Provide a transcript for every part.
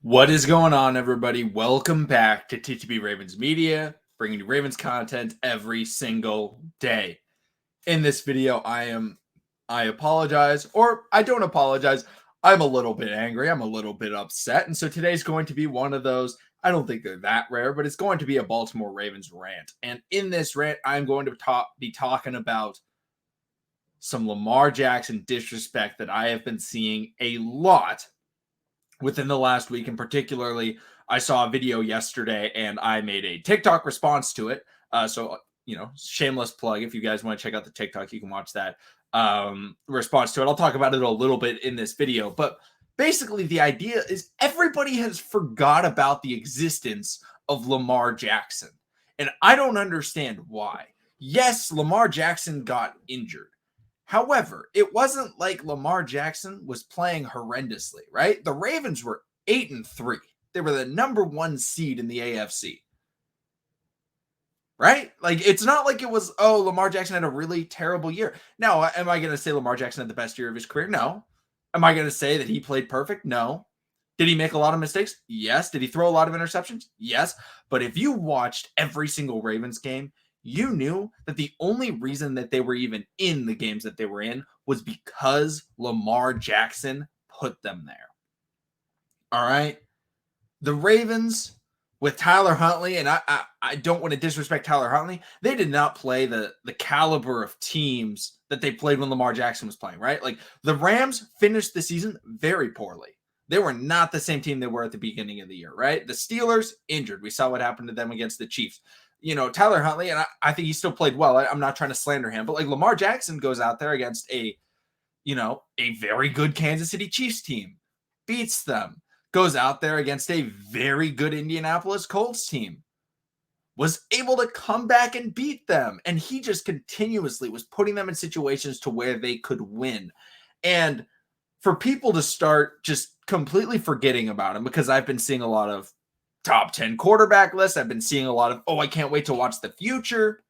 What is going on, everybody? Welcome back to TTB Ravens Media, bringing you Ravens content every single day. In this video, I apologize, or I don't apologize. I'm a little bit angry. I'm a little bit upset. And so today's going to be one of those. I don't think they're that rare, but it's going to be a Baltimore Ravens rant. And in this rant, I'm going to be talking about some Lamar Jackson disrespect that I have been seeing a lot within the last week. And particularly, I saw a video yesterday and I made a TikTok response to it. Shameless plug. If you guys want to check out the TikTok, you can watch that response to it. I'll talk about it a little bit in this video. But basically, the idea is everybody has forgot about the existence of Lamar Jackson. And I don't understand why. Yes, Lamar Jackson got injured. However, it wasn't like Lamar Jackson was playing horrendously, right? The Ravens were 8-3. They were the number one seed in the AFC. Right? Like, it's not like it was, oh, Lamar Jackson had a really terrible year. Now, am I going to say Lamar Jackson had the best year of his career? No. Am I going to say that he played perfect? No. Did he make a lot of mistakes? Yes. Did he throw a lot of interceptions? Yes. But if you watched every single Ravens game, you knew that the only reason that they were even in the games that they were in was because Lamar Jackson put them there. All right. The Ravens with Tyler Huntley, and I don't want to disrespect Tyler Huntley, they did not play the caliber of teams that they played when Lamar Jackson was playing, right? Like, the Rams finished the season very poorly. They were not the same team they were at the beginning of the year, right? The Steelers injured. We saw what happened to them against the Chiefs. Tyler Huntley, and I think he still played well. I'm not trying to slander him, but like, Lamar Jackson goes out there against a very good Kansas City Chiefs team, beats them, goes out there against a very good Indianapolis Colts team, was able to come back and beat them. And he just continuously was putting them in situations to where they could win. And for people to start just completely forgetting about him, because I've been seeing a lot of top 10 quarterback lists. I've been seeing a lot of, oh, I can't wait to watch the future.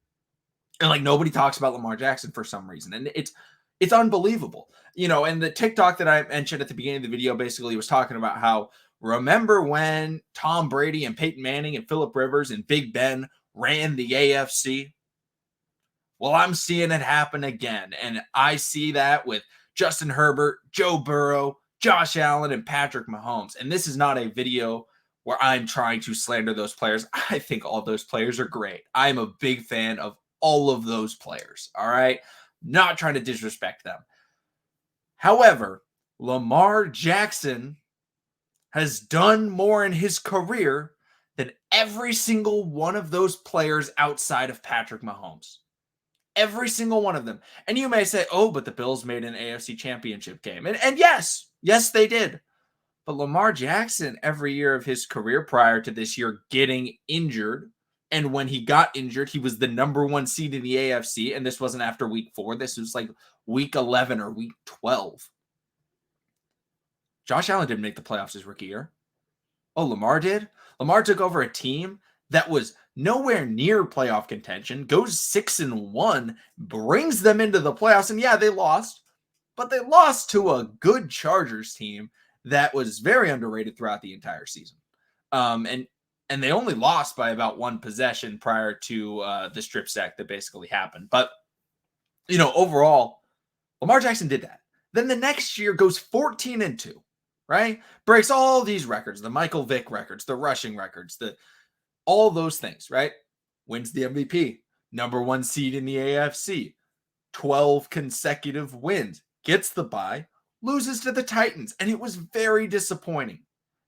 And like, nobody talks about Lamar Jackson for some reason. And it's unbelievable. And the TikTok that I mentioned at the beginning of the video basically was talking about how, remember when Tom Brady and Peyton Manning and Phillip Rivers and Big Ben ran the AFC? Well, I'm seeing it happen again. And I see that with Justin Herbert, Joe Burrow, Josh Allen, and Patrick Mahomes. And this is not a video where I'm trying to slander those players. I think all those players are great. I'm a big fan of all of those players. All right. Not trying to disrespect them. However, Lamar Jackson has done more in his career than every single one of those players outside of Patrick Mahomes. Every single one of them. And you may say, oh, but the Bills made an AFC championship game. And yes, they did. But Lamar Jackson, every year of his career prior to this year getting injured, and when he got injured, he was the number one seed in the AFC. And this wasn't after week 4. This was like week 11 or week 12. Josh Allen didn't make the playoffs his rookie year. Oh, Lamar did? Lamar took over a team that was nowhere near playoff contention, goes 6-1, brings them into the playoffs. And yeah, they lost, but they lost to a good Chargers team that was very underrated throughout the entire season. And they only lost by about one possession prior to the strip sack that basically happened. But, overall, Lamar Jackson did that. Then the next year goes 14-2, right? Breaks all these records, the Michael Vick records, the rushing records, all those things, right? Wins the MVP, number one seed in the AFC, 12 consecutive wins, gets the bye, loses to the Titans, and it was very disappointing.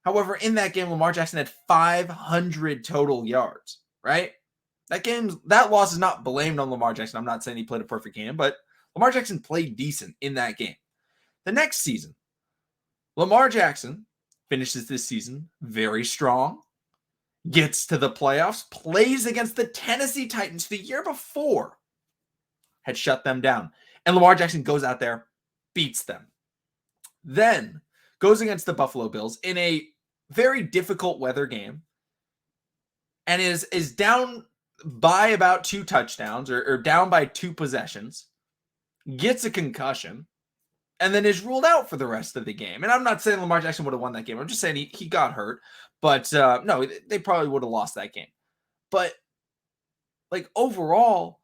However, in that game, Lamar Jackson had 500 total yards, right? That loss is not blamed on Lamar Jackson. I'm not saying he played a perfect game, but Lamar Jackson played decent in that game. The next season, Lamar Jackson finishes this season very strong, gets to the playoffs, plays against the Tennessee Titans the year before, had shut them down. And Lamar Jackson goes out there, beats them. Then goes against the Buffalo Bills in a very difficult weather game and is down by about 2 touchdowns or down by 2 possessions, gets a concussion, and then is ruled out for the rest of the game. And I'm not saying Lamar Jackson would have won that game. I'm just saying he got hurt. But no, they probably would have lost that game. But like overall,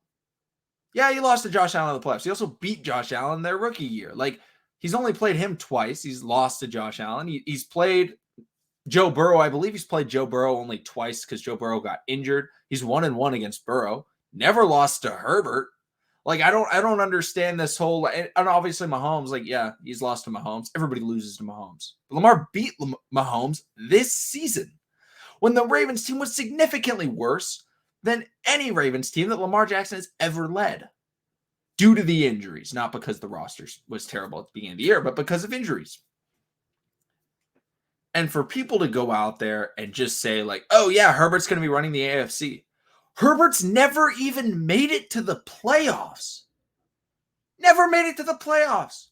yeah, he lost to Josh Allen in the playoffs. He also beat Josh Allen their rookie year. Like he's only played him twice. He's lost to Josh Allen. He's played Joe Burrow. I believe he's played Joe Burrow only twice because Joe Burrow got injured. He's 1-1 against Burrow. Never lost to Herbert. Like I don't understand this whole. And obviously Mahomes, like yeah, he's lost to Mahomes. Everybody loses to Mahomes. But Lamar beat Mahomes this season when the Ravens team was significantly worse than any Ravens team that Lamar Jackson has ever led, due to the injuries, not because the roster was terrible at the beginning of the year, but because of injuries. And for people to go out there and just say like, oh yeah, Herbert's going to be running the AFC. Herbert's never even made it to the playoffs. Never made it to the playoffs.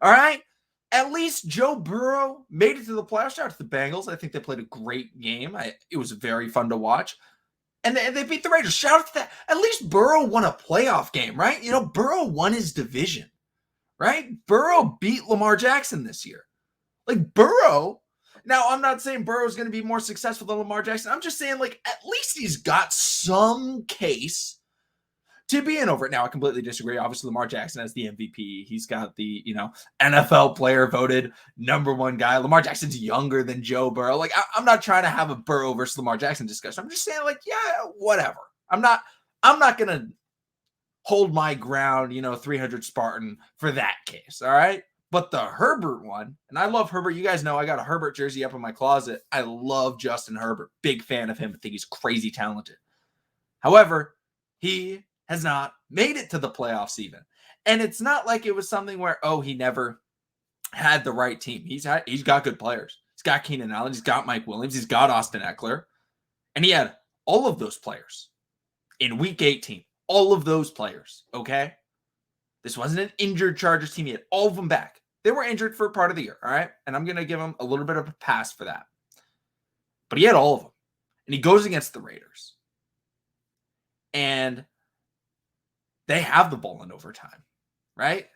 All right? At least Joe Burrow made it to the playoffs. Shout out to the Bengals. I think they played a great game. It was very fun to watch. And they beat the Raiders. Shout out to that. At least Burrow won a playoff game, right? You know, Burrow won his division, right? Burrow beat Lamar Jackson this year. Like Burrow. Now, I'm not saying Burrow's going to be more successful than Lamar Jackson. I'm just saying, like, at least he's got some case to be in over it. Now, I completely disagree. Obviously, Lamar Jackson has the MVP. He's got the, NFL player voted #1 guy. Lamar Jackson's younger than Joe Burrow. Like, I'm not trying to have a Burrow versus Lamar Jackson discussion. I'm just saying, like, yeah, whatever. I'm not going to hold my ground, 300 Spartan for that case. All right. But the Herbert one, and I love Herbert. You guys know I got a Herbert jersey up in my closet. I love Justin Herbert. Big fan of him. I think he's crazy talented. However, he has not made it to the playoffs even. And it's not like it was something where, he never had the right team. He's got good players. He's got Keenan Allen. He's got Mike Williams. He's got Austin Eckler. And he had all of those players in week 18. All of those players, okay? This wasn't an injured Chargers team. He had all of them back. They were injured for part of the year, all right? And I'm going to give him a little bit of a pass for that. But he had all of them. And he goes against the Raiders. And they have the ball in overtime, right?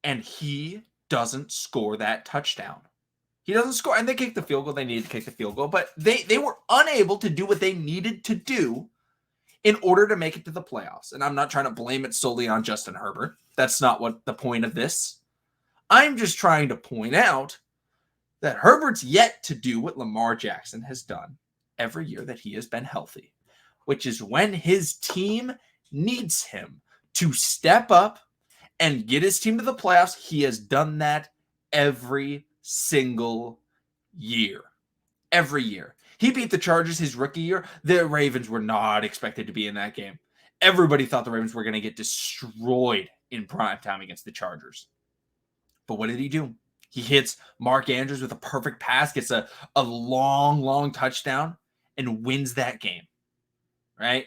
And he doesn't score that touchdown. He doesn't score. And they kicked the field goal. They needed to kick the field goal. But they were unable to do what they needed to do in order to make it to the playoffs. And I'm not trying to blame it solely on Justin Herbert. That's not what the point of this. I'm just trying to point out that Herbert's yet to do what Lamar Jackson has done every year that he has been healthy, which is when his team needs him to step up and get his team to the playoffs. He has done that every single year. Every year. He beat the Chargers his rookie year. The Ravens were not expected to be in that game. Everybody thought the Ravens were going to get destroyed in primetime against the Chargers. But what did he do? He hits Mark Andrews with a perfect pass, gets a long touchdown, and wins that game, right?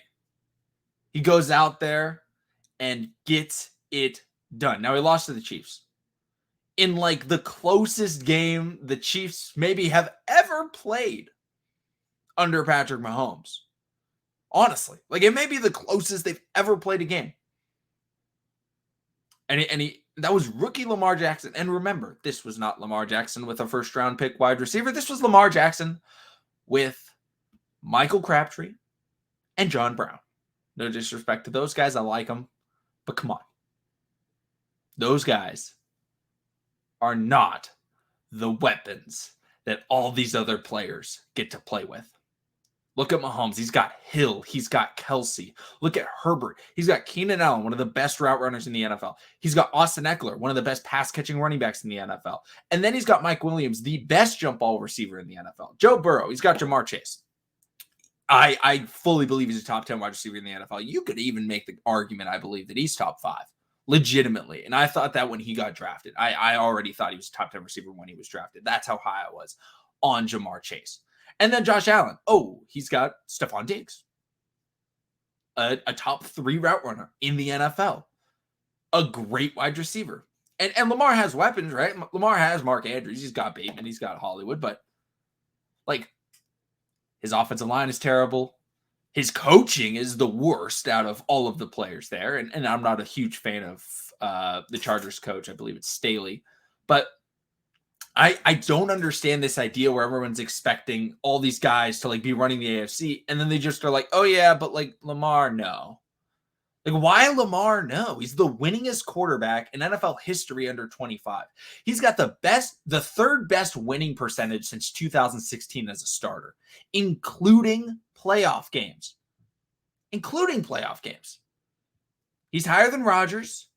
He goes out there and gets it done. Now, he lost to the Chiefs in like the closest game the Chiefs maybe have ever played under Patrick Mahomes. Honestly, like it may be the closest they've ever played a game. And he that was rookie Lamar Jackson. And remember, this was not Lamar Jackson with a first-round pick wide receiver. This was Lamar Jackson with Michael Crabtree and John Brown. No disrespect to those guys. I like them. But come on. Those guys are not the weapons that all these other players get to play with. Look at Mahomes. He's got Hill. He's got Kelsey. Look at Herbert. He's got Keenan Allen, one of the best route runners in the NFL. He's got Austin Eckler, one of the best pass-catching running backs in the NFL. And then he's got Mike Williams, the best jump ball receiver in the NFL. Joe Burrow. He's got Jamar Chase. I fully believe he's a top 10 wide receiver in the NFL. You could even make the argument, I believe, that he's top 5. Legitimately. And I thought that when he got drafted. I already thought he was a top 10 receiver when he was drafted. That's how high I was on Jamar Chase. And then Josh Allen. Oh, he's got Stephon Diggs. A top 3 route runner in the NFL. A great wide receiver. And Lamar has weapons, right? Lamar has Mark Andrews. He's got Bateman. He's got Hollywood. But, like, his offensive line is terrible. His coaching is the worst out of all of the players there. And I'm not a huge fan of the Chargers coach. I believe it's Staley. But I don't understand this idea where everyone's expecting all these guys to like be running the AFC, and then they just are like, oh yeah, but like Lamar, no. Like, why Lamar? No, he's the winningest quarterback in NFL history under 25. He's got the third best winning percentage since 2016 as a starter, including playoff games. He's higher than Rodgers.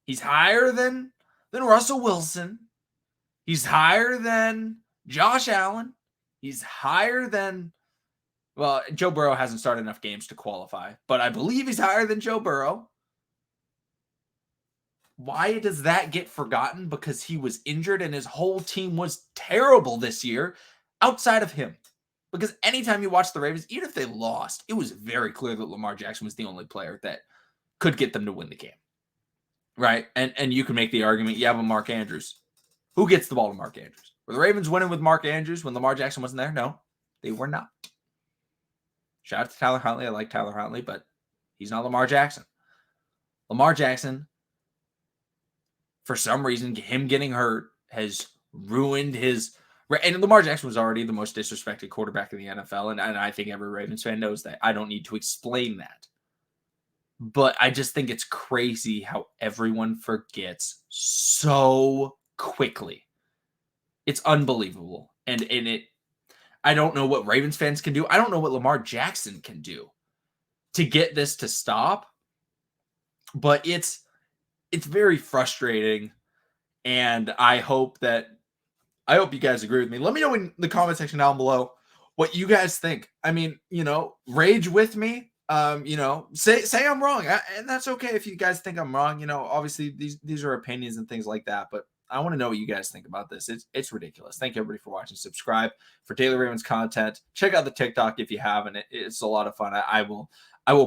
He's higher than Russell Wilson. He's higher than Josh Allen. He's higher than, well, Joe Burrow hasn't started enough games to qualify, but I believe he's higher than Joe Burrow. Why does that get forgotten? Because he was injured and his whole team was terrible this year outside of him. Because anytime you watch the Ravens, even if they lost, it was very clear that Lamar Jackson was the only player that could get them to win the game. Right? And you can make the argument, yeah, but Mark Andrews. Who gets the ball to Mark Andrews? Were the Ravens winning with Mark Andrews when Lamar Jackson wasn't there? No, they were not. Shout out to Tyler Huntley. I like Tyler Huntley, but he's not Lamar Jackson. Lamar Jackson, for some reason, him getting hurt has ruined his... And Lamar Jackson was already the most disrespected quarterback in the NFL, and I think every Ravens fan knows that. I don't need to explain that. But I just think it's crazy how everyone forgets so quickly. It's unbelievable. And I don't know what Ravens fans can do. I don't know what Lamar Jackson can do to get this to stop. But it's very frustrating. And I hope you guys agree with me. Let me know in the comment section down below what you guys think. I mean, rage with me. Say I'm wrong. And that's okay if you guys think I'm wrong. Obviously these are opinions and things like that. But I want to know what you guys think about this. It's ridiculous. Thank you everybody for watching. Subscribe for Daily Ravens content. Check out the TikTok if you haven't. It's a lot of fun. I will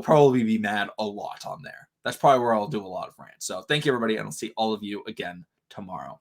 probably be mad a lot on there. That's probably where I'll do a lot of rants. So thank you everybody, and I'll see all of you again tomorrow.